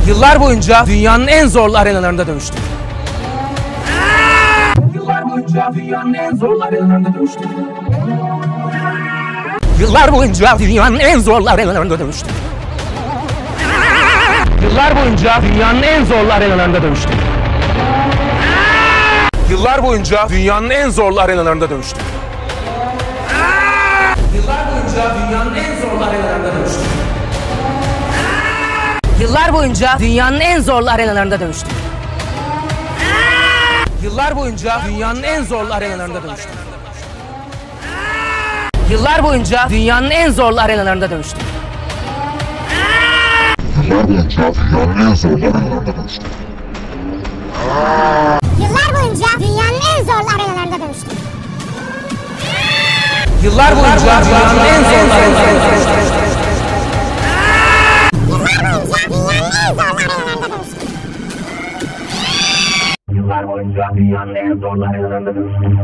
Yıllar boyunca dünyanın en zorlu arenalarında dövüştüm. Yıllar boyunca dünyanın en zorlu arenalarında dövüştüm. Yıllar boyunca dünyanın en zorlu arenalarında dövüştüm. Yıllar boyunca dünyanın en zorlu arenalarında dövüştüm. Yıllar boyunca dünyanın en zorlu arenalarında dövüştüm. Yıllar boyunca dünyanın en zorlu arenalarında dövüştüm. Yıllar boyunca dünyanın en zorlu arenalarında dövüştüm. Yıllar boyunca dünyanın en zorlu arenalarında dövüştüm. Yıllar boyunca dünyanın en zorlu arenalarında dövüştüm. Yıllar boyunca dünyanın en zorlu arenalarında dövüştüm. Yıllar boyunca dünyanın en zorlu arenalarında dövüştüm. Yıllar boyunca dünyanın en zorlu arenalarında dövüştüm. Yıllar boyunca dünyanın en zorlu arenalarında dövüştüm. Yıllar boyunca dünyanın en zorlu arenalarında dövüştüm.